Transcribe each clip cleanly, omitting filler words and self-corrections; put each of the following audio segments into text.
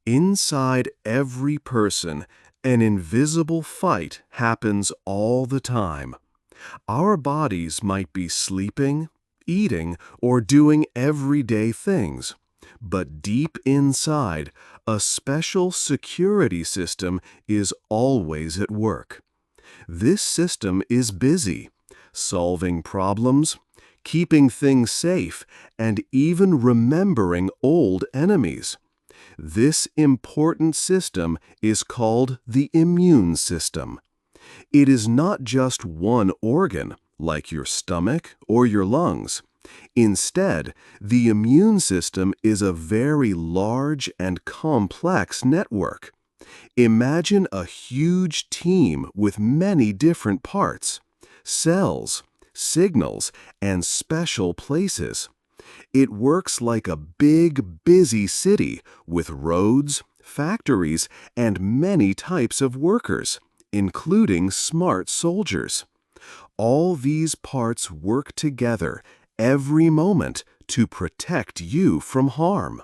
Inside every person, an invisible fight happens all the time. Our bodies might be sleeping, eating, or doing everyday things. But deep inside, a special security system is always at work. This system is busy, solving problems, keeping things safe, and even remembering old enemies. This important system is called the immune system. It is not just one organ, like your stomach or your lungs. Instead, the immune system is a very large and complex network. Imagine a huge team with many different parts, cells, signals, and special places. It works like a big, busy city with roads, factories, and many types of workers, including smart soldiers. All these parts work together every moment to protect you from harm.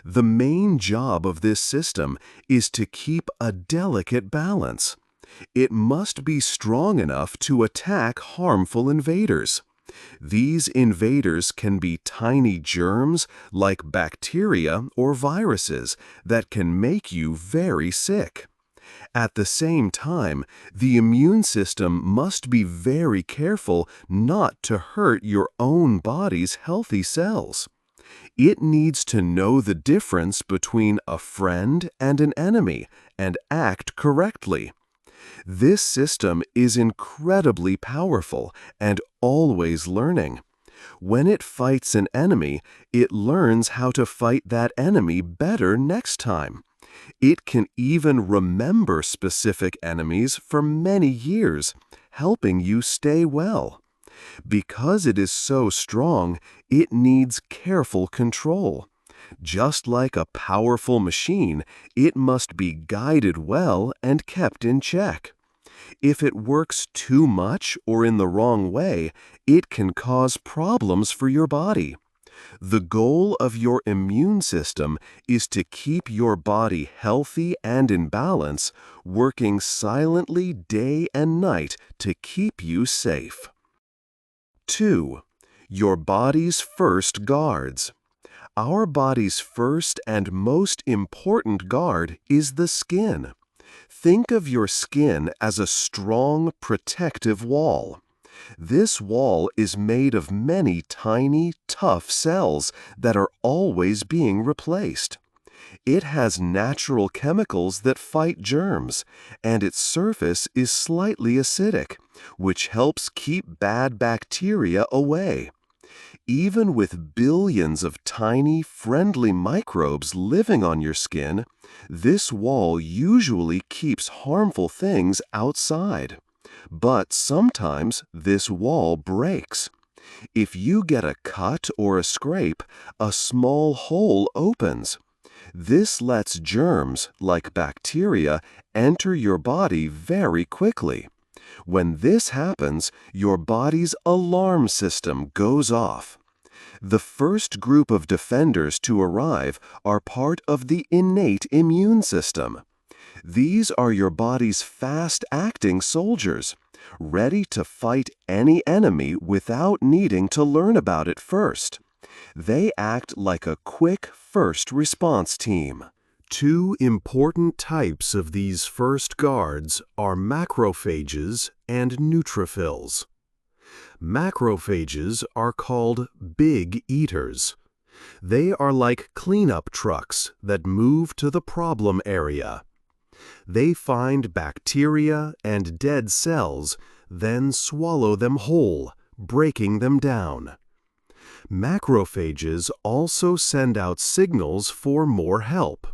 The main job of this system is to keep a delicate balance. It must be strong enough to attack harmful invaders. These invaders can be tiny germs like bacteria or viruses that can make you very sick. At the same time, the immune system must be very careful not to hurt your own body's healthy cells. It needs to know the difference between a friend and an enemy and act correctly. This system is incredibly powerful and always learning. When it fights an enemy, it learns how to fight that enemy better next time. It can even remember specific enemies for many years, helping you stay well. Because it is so strong, it needs careful control. Just like a powerful machine, it must be guided well and kept in check. If it works too much or in the wrong way, it can cause problems for your body. The goal of your immune system is to keep your body healthy and in balance, working silently day and night to keep you safe. 2. Your body's first guards. Our body's first and most important guard is the skin. Think of your skin as a strong, protective wall. This wall is made of many tiny, tough cells that are always being replaced. It has natural chemicals that fight germs, and its surface is slightly acidic, which helps keep bad bacteria away. Even with billions of tiny, friendly microbes living on your skin, this wall usually keeps harmful things outside. But sometimes this wall breaks. If you get a cut or a scrape, a small hole opens. This lets germs, like bacteria, enter your body very quickly. When this happens, your body's alarm system goes off. The first group of defenders to arrive are part of the innate immune system. These are your body's fast-acting soldiers, ready to fight any enemy without needing to learn about it first. They act like a quick first response team. Two important types of these first guards are macrophages and neutrophils. Macrophages are called big eaters. They are like cleanup trucks that move to the problem area. They find bacteria and dead cells, then swallow them whole, breaking them down. Macrophages also send out signals for more help.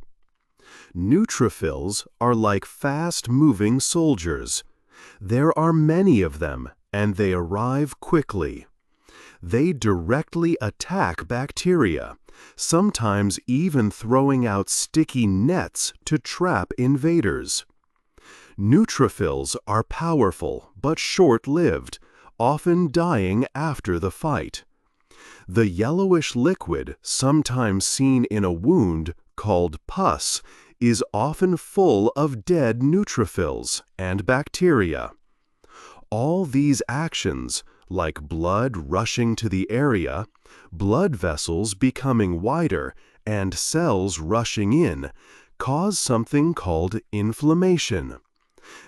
Neutrophils are like fast-moving soldiers. There are many of them, and they arrive quickly. They directly attack bacteria, sometimes even throwing out sticky nets to trap invaders. Neutrophils are powerful but short-lived, often dying after the fight. The yellowish liquid, sometimes seen in a wound, called pus, is often full of dead neutrophils and bacteria. All these actions, like blood rushing to the area, blood vessels becoming wider, and cells rushing in, cause something called inflammation.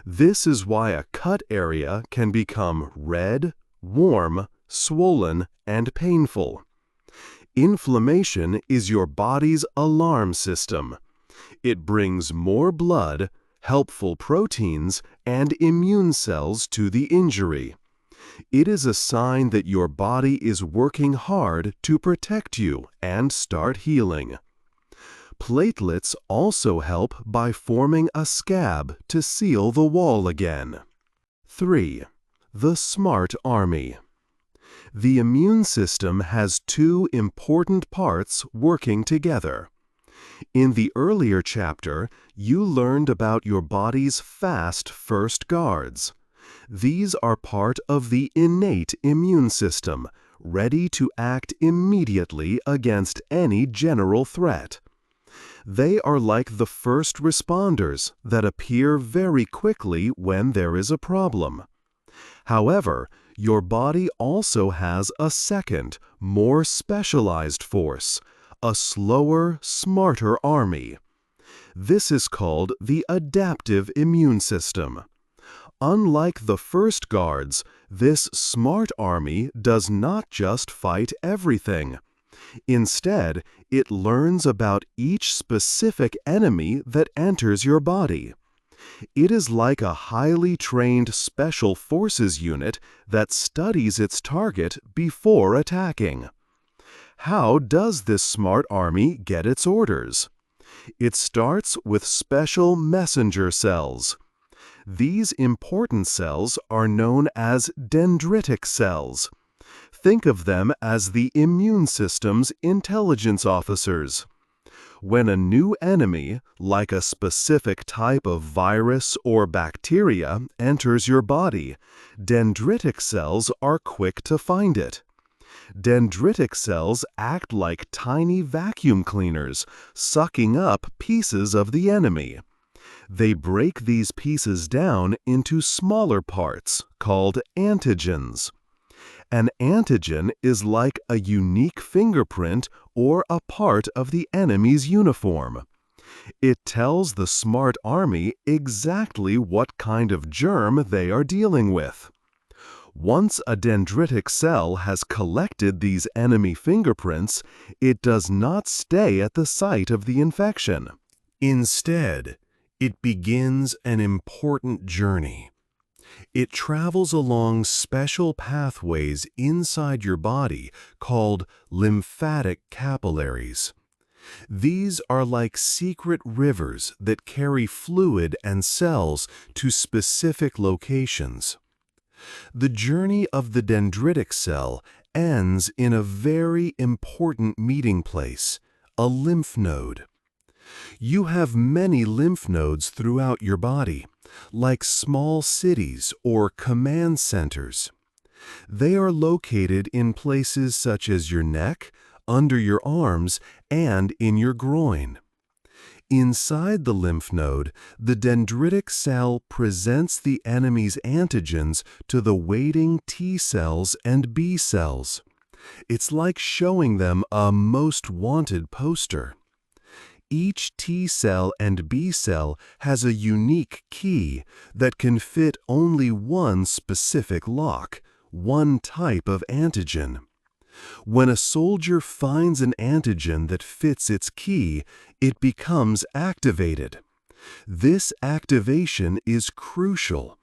This is why a cut area can become red, warm, swollen, and painful. Inflammation is your body's alarm system. It brings more blood, helpful proteins, and immune cells to the injury. It is a sign that your body is working hard to protect you and start healing. Platelets also help by forming a scab to seal the wall again. 3. The smart army. The immune system has two important parts working together. In the earlier chapter, you learned about your body's fast first guards. These are part of the innate immune system, ready to act immediately against any general threat. They are like the first responders that appear very quickly when there is a problem. However, your body also has a second, more specialized force, a slower, smarter army. This is called the adaptive immune system. Unlike the first guards, this smart army does not just fight everything. Instead, it learns about each specific enemy that enters your body. It is like a highly trained special forces unit that studies its target before attacking. How does this smart army get its orders? It starts with special messenger cells. These important cells are known as dendritic cells. Think of them as the immune system's intelligence officers. When a new enemy, like a specific type of virus or bacteria, enters your body, dendritic cells are quick to find it. Dendritic cells act like tiny vacuum cleaners, sucking up pieces of the enemy. They break these pieces down into smaller parts, called antigens. An antigen is like a unique fingerprint or a part of the enemy's uniform. It tells the smart army exactly what kind of germ they are dealing with. Once a dendritic cell has collected these enemy fingerprints, it does not stay at the site of the infection. Instead, it begins an important journey. It travels along special pathways inside your body called lymphatic capillaries. These are like secret rivers that carry fluid and cells to specific locations. The journey of the dendritic cell ends in a very important meeting place, a lymph node. You have many lymph nodes throughout your body, like small cities or command centers. They are located in places such as your neck, under your arms, and in your groin. Inside the lymph node, the dendritic cell presents the enemy's antigens to the waiting T cells and B cells. It's like showing them a most wanted poster. Each T cell and B cell has a unique key that can fit only one specific lock, one type of antigen. When a soldier finds an antigen that fits its key, it becomes activated. This activation is crucial.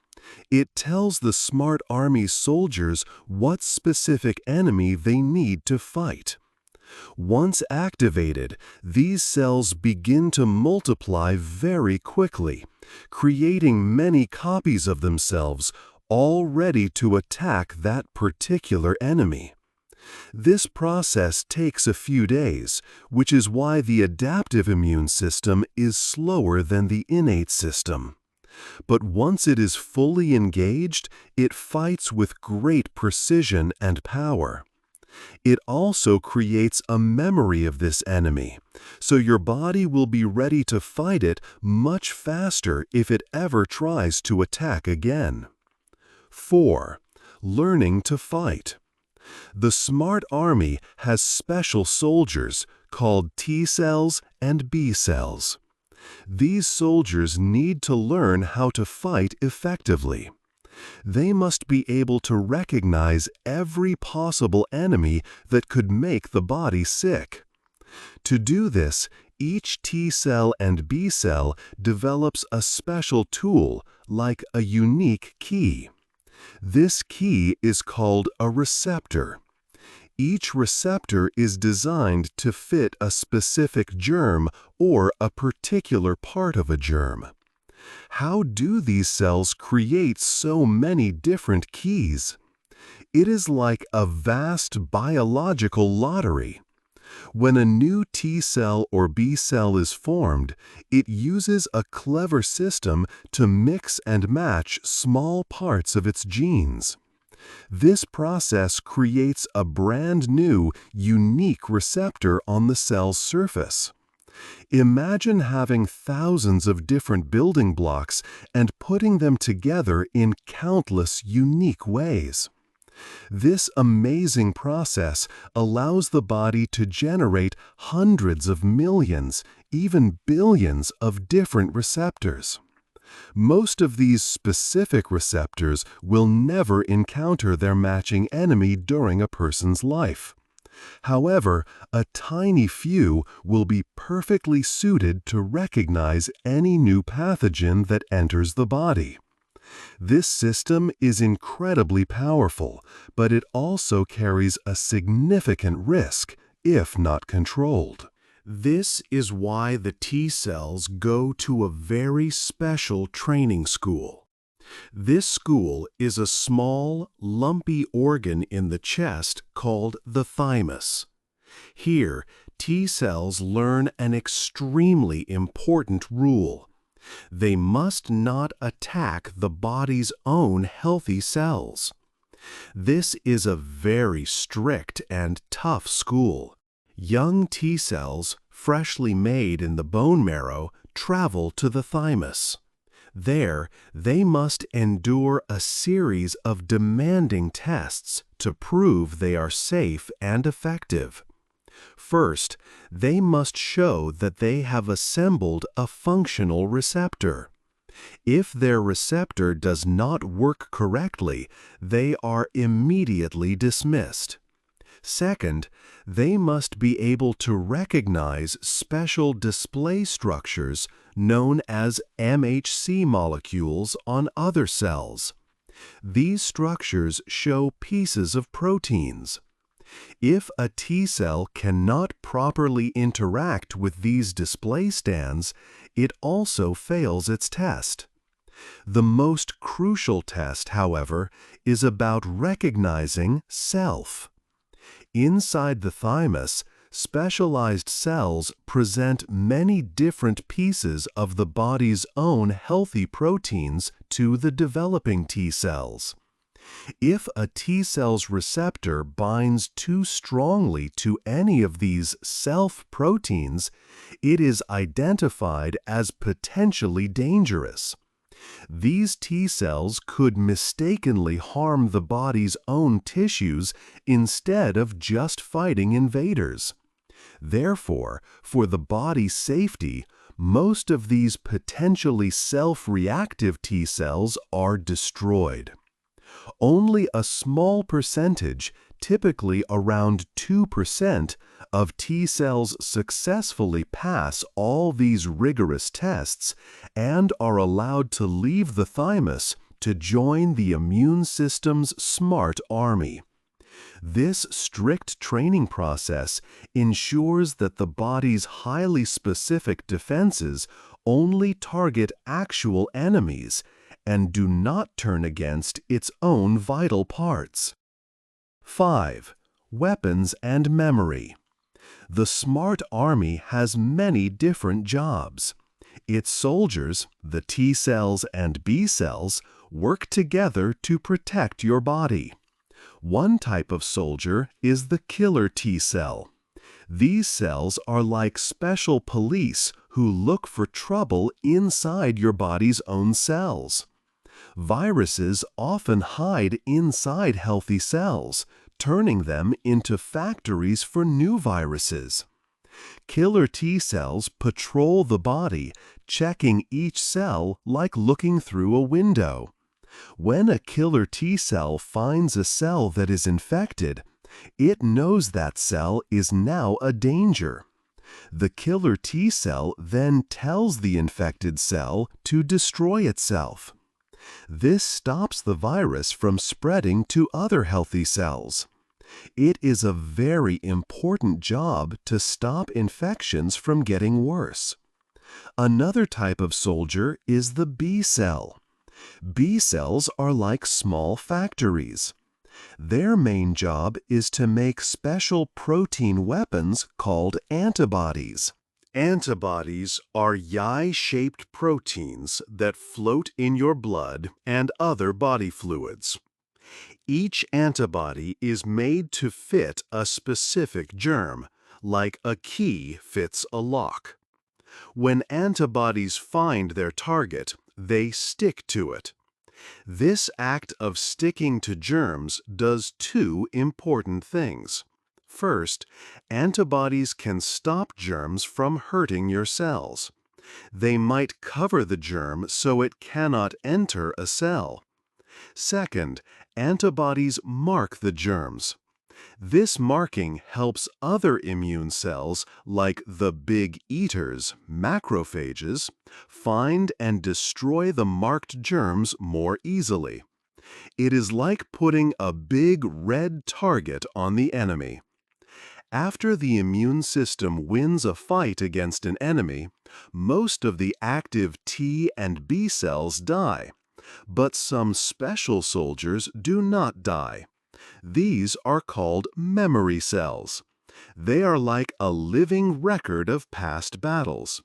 It tells the smart army soldiers what specific enemy they need to fight. Once activated, these cells begin to multiply very quickly, creating many copies of themselves, all ready to attack that particular enemy. This process takes a few days, which is why the adaptive immune system is slower than the innate system. But once it is fully engaged, it fights with great precision and power. It also creates a memory of this enemy, so your body will be ready to fight it much faster if it ever tries to attack again. 4. Learning to fight. The smart army has special soldiers called T cells and B cells. These soldiers need to learn how to fight effectively. They must be able to recognize every possible enemy that could make the body sick. To do this, each T cell and B cell develops a special tool, like a unique key. This key is called a receptor. Each receptor is designed to fit a specific germ or a particular part of a germ. How do these cells create so many different keys? It is like a vast biological lottery. When a new T cell or B cell is formed, it uses a clever system to mix and match small parts of its genes. This process creates a brand new, unique receptor on the cell's surface. Imagine having thousands of different building blocks and putting them together in countless unique ways. This amazing process allows the body to generate hundreds of millions, even billions of different receptors. Most of these specific receptors will never encounter their matching enemy during a person's life. However, a tiny few will be perfectly suited to recognize any new pathogen that enters the body. This system is incredibly powerful, but it also carries a significant risk if not controlled. This is why the T cells go to a very special training school. This school is a small, lumpy organ in the chest called the thymus. Here, T cells learn an extremely important rule. They must not attack the body's own healthy cells. This is a very strict and tough school. Young T cells, freshly made in the bone marrow, travel to the thymus. There, they must endure a series of demanding tests to prove they are safe and effective. First, they must show that they have assembled a functional receptor. If their receptor does not work correctly, they are immediately dismissed. Second, they must be able to recognize special display structures known as MHC molecules on other cells. These structures show pieces of proteins. If a T cell cannot properly interact with these display stands, it also fails its test. The most crucial test, however, is about recognizing self. Inside the thymus, specialized cells present many different pieces of the body's own healthy proteins to the developing T cells. If a T cell's receptor binds too strongly to any of these self proteins, it is identified as potentially dangerous. These T cells could mistakenly harm the body's own tissues instead of just fighting invaders. Therefore, for the body's safety, most of these potentially self-reactive T cells are destroyed. Only a small percentage, typically around 2%, of T cells successfully pass all these rigorous tests and are allowed to leave the thymus to join the immune system's smart army. This strict training process ensures that the body's highly specific defenses only target actual enemies and do not turn against its own vital parts. 5. Weapons and memory. The smart army has many different jobs. Its soldiers, the T cells and B cells, work together to protect your body. One type of soldier is the killer T cell. These cells are like special police who look for trouble inside your body's own cells. Viruses often hide inside healthy cells, turning them into factories for new viruses. Killer T cells patrol the body, checking each cell like looking through a window. When a killer T cell finds a cell that is infected, it knows that cell is now a danger. The killer T cell then tells the infected cell to destroy itself. This stops the virus from spreading to other healthy cells. It is a very important job to stop infections from getting worse. Another type of soldier is the B cell. B cells are like small factories. Their main job is to make special protein weapons called antibodies. Antibodies are Y-shaped proteins that float in your blood and other body fluids. Each antibody is made to fit a specific germ, like a key fits a lock. When antibodies find their target, they stick to it. This act of sticking to germs does two important things. First, antibodies can stop germs from hurting your cells. They might cover the germ so it cannot enter a cell. Second, antibodies mark the germs. This marking helps other immune cells, like the big eaters, macrophages, find and destroy the marked germs more easily. It is like putting a big red target on the enemy. After the immune system wins a fight against an enemy, most of the active T and B cells die, but some special soldiers do not die. These are called memory cells. They are like a living record of past battles.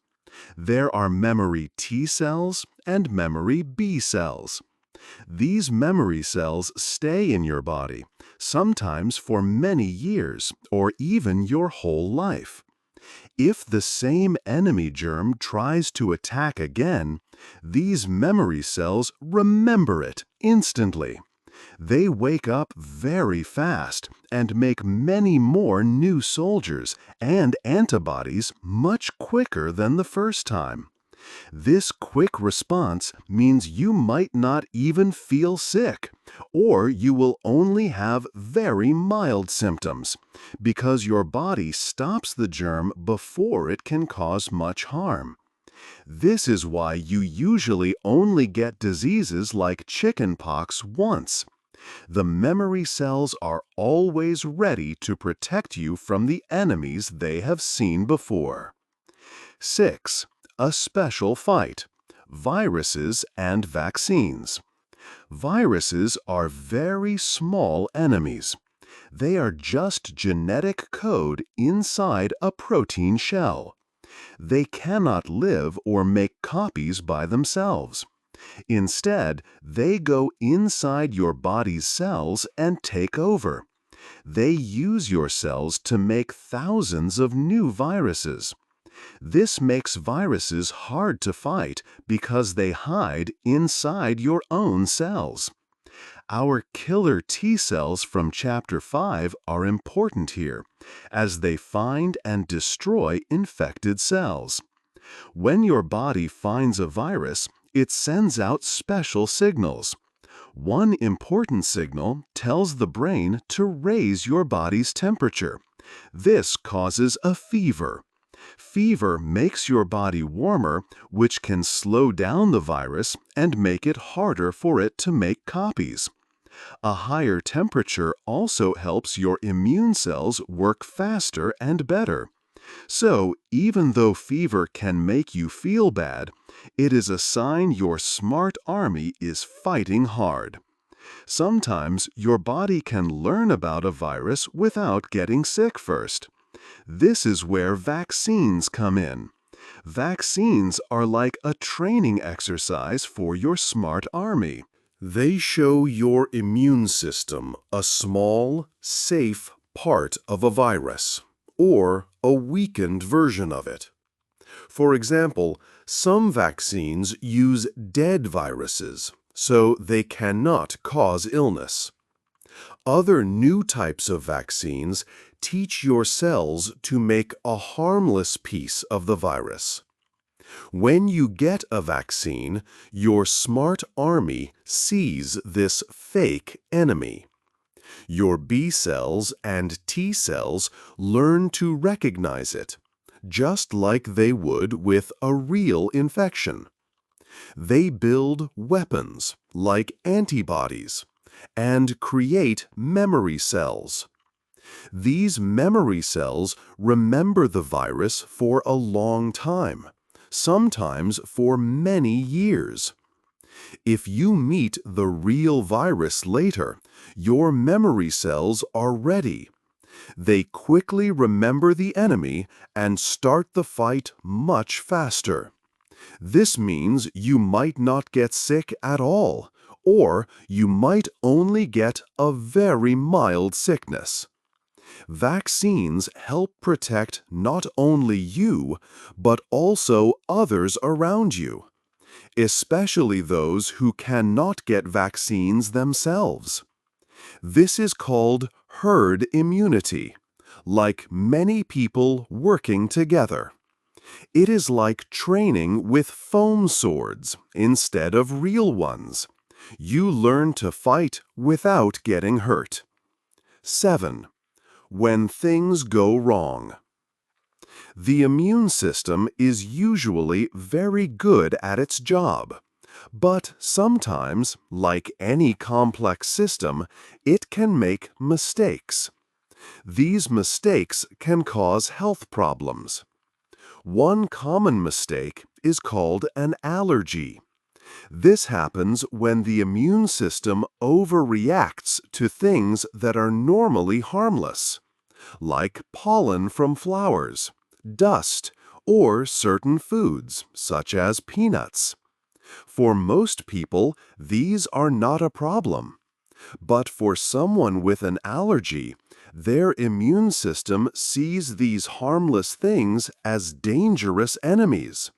There are memory T cells and memory B cells. These memory cells stay in your body, sometimes for many years or even your whole life. If the same enemy germ tries to attack again, these memory cells remember it instantly. They wake up very fast and make many more new soldiers and antibodies much quicker than the first time. This quick response means you might not even feel sick, or you will only have very mild symptoms, because your body stops the germ before it can cause much harm. This is why you usually only get diseases like chickenpox once. The memory cells are always ready to protect you from the enemies they have seen before. 6. A special fight: viruses and vaccines. Viruses are very small enemies. They are just genetic code inside a protein shell. They cannot live or make copies by themselves. Instead, they go inside your body's cells and take over. They use your cells to make thousands of new viruses. This makes viruses hard to fight because they hide inside your own cells. Our killer T cells from Chapter 5 are important here, as they find and destroy infected cells. When your body finds a virus, it sends out special signals. One important signal tells the brain to raise your body's temperature. This causes a fever. Fever makes your body warmer, which can slow down the virus and make it harder for it to make copies. A higher temperature also helps your immune cells work faster and better. So, even though fever can make you feel bad, it is a sign your smart army is fighting hard. Sometimes your body can learn about a virus without getting sick first. This is where vaccines come in. Vaccines are like a training exercise for your smart army. They show your immune system a small, safe part of a virus, or a weakened version of it. For example, some vaccines use dead viruses, so they cannot cause illness. Other new types of vaccines teach your cells to make a harmless piece of the virus. When you get a vaccine, your smart army sees this fake enemy. Your B cells and T cells learn to recognize it, just like they would with a real infection. They build weapons, like antibodies, and create memory cells. These memory cells remember the virus for a long time, sometimes for many years. If you meet the real virus later, your memory cells are ready. They quickly remember the enemy and start the fight much faster. This means you might not get sick at all, or you might only get a very mild sickness. Vaccines help protect not only you, but also others around you, especially those who cannot get vaccines themselves. This is called herd immunity, like many people working together. It is like training with foam swords instead of real ones. You learn to fight without getting hurt. 7. When things go wrong. The immune system is usually very good at its job, but sometimes, like any complex system, it can make mistakes. These mistakes can cause health problems. One common mistake is called an allergy. This happens when the immune system overreacts to things that are normally harmless, like pollen from flowers, dust, or certain foods, such as peanuts. For most people, these are not a problem. But for someone with an allergy, their immune system sees these harmless things as dangerous enemies.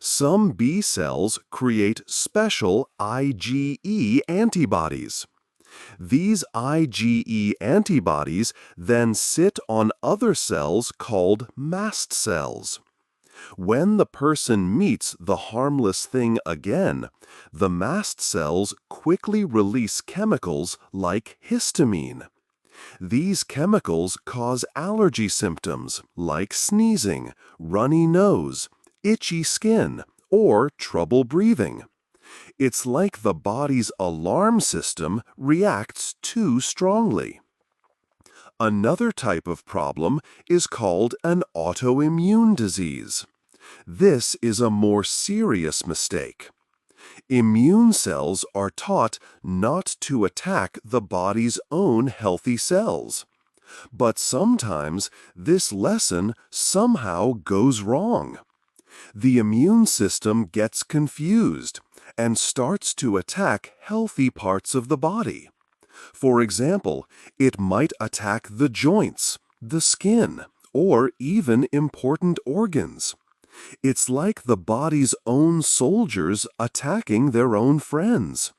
Some B cells create special IgE antibodies. These IgE antibodies then sit on other cells called mast cells. When the person meets the harmless thing again, the mast cells quickly release chemicals like histamine. These chemicals cause allergy symptoms like sneezing, runny nose, itchy skin, or trouble breathing. It's like the body's alarm system reacts too strongly. Another type of problem is called an autoimmune disease. This is a more serious mistake. Immune cells are taught not to attack the body's own healthy cells. But sometimes this lesson somehow goes wrong. The immune system gets confused and starts to attack healthy parts of the body. For example, it might attack the joints, the skin, or even important organs. It's like the body's own soldiers attacking their own friends.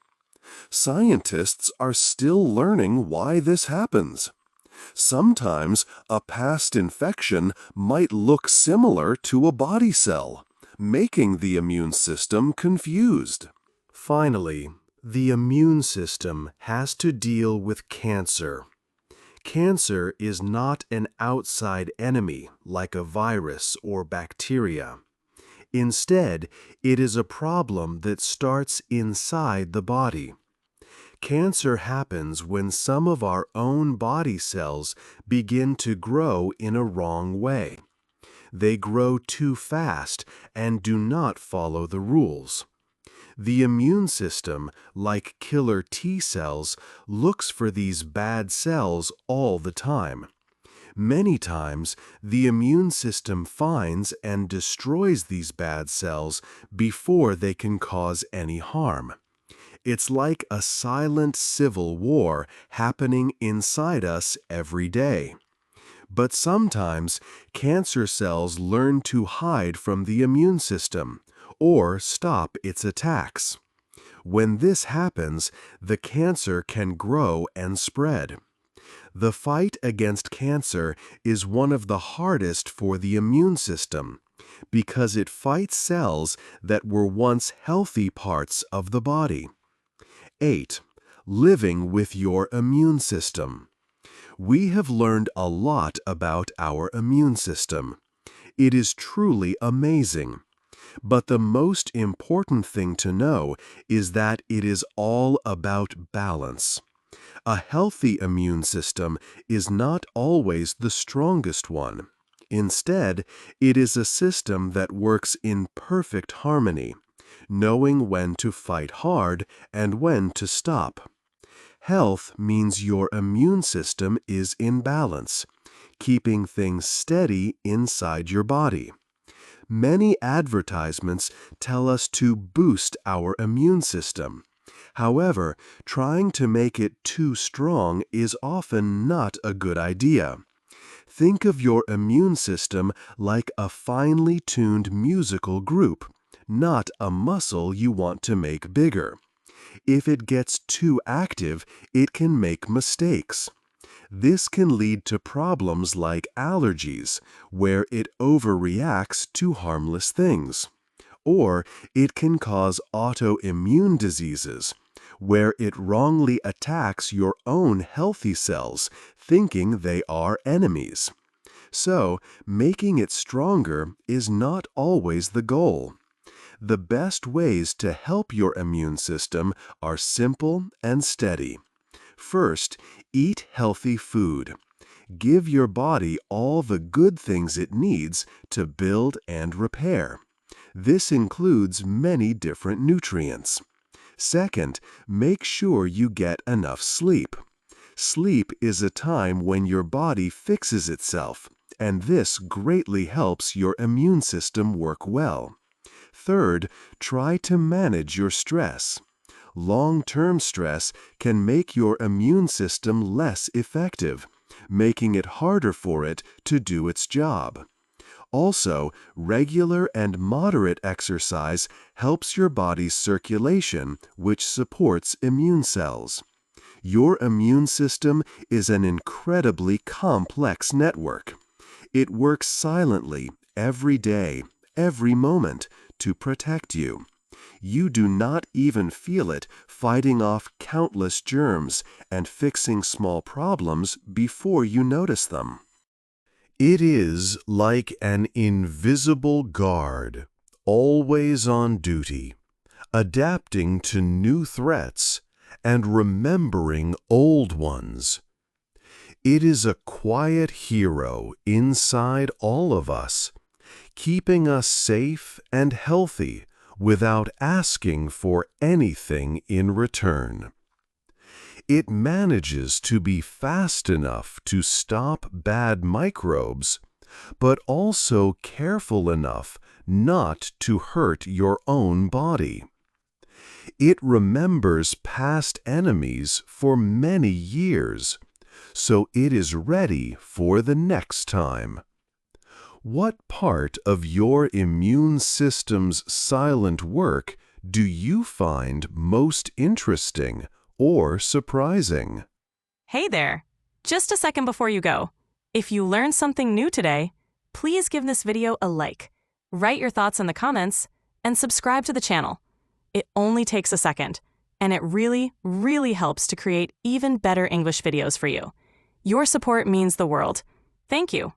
Scientists are still learning why this happens. Sometimes a past infection might look similar to a body cell, making the immune system confused. Finally, the immune system has to deal with cancer. Cancer is not an outside enemy like a virus or bacteria. Instead, it is a problem that starts inside the body. Cancer happens when some of our own body cells begin to grow in a wrong way. They grow too fast and do not follow the rules. The immune system, like killer T cells, looks for these bad cells all the time. Many times, the immune system finds and destroys these bad cells before they can cause any harm. It's like a silent civil war happening inside us every day. But sometimes cancer cells learn to hide from the immune system or stop its attacks. When this happens, the cancer can grow and spread. The fight against cancer is one of the hardest for the immune system because it fights cells that were once healthy parts of the body. 8. Living with your immune system. We have learned a lot about our immune system. It is truly amazing. But the most important thing to know is that it is all about balance. A healthy immune system is not always the strongest one. Instead, it is a system that works in perfect harmony, knowing when to fight hard and when to stop. Health means your immune system is in balance, keeping things steady inside your body. Many advertisements tell us to boost our immune system. However, trying to make it too strong is often not a good idea. Think of your immune system like a finely tuned musical group, not a muscle you want to make bigger. If it gets too active, it can make mistakes. This can lead to problems like allergies, where it overreacts to harmless things. Or it can cause autoimmune diseases, where it wrongly attacks your own healthy cells, thinking they are enemies. So, making it stronger is not always the goal. The best ways to help your immune system are simple and steady. First, eat healthy food. Give your body all the good things it needs to build and repair. This includes many different nutrients. Second, make sure you get enough sleep. Sleep is a time when your body fixes itself, and this greatly helps your immune system work well. Third, try to manage your stress. Long-term stress can make your immune system less effective, making it harder for it to do its job. Also, regular and moderate exercise helps your body's circulation, which supports immune cells. Your immune system is an incredibly complex network. It works silently every day, every moment, to protect you. You do not even feel it fighting off countless germs and fixing small problems before you notice them. It is like an invisible guard, always on duty, adapting to new threats and remembering old ones. It is a quiet hero inside all of us, keeping us safe and healthy without asking for anything in return. It manages to be fast enough to stop bad microbes, but also careful enough not to hurt your own body. It remembers past enemies for many years, so it is ready for the next time. What part of your immune system's silent work do you find most interesting or surprising? Hey there! Just a second before you go. If you learned something new today, please give this video a like, write your thoughts in the comments, and subscribe to the channel. It only takes a second, and it really, really helps to create even better English videos for you. Your support means the world. Thank you.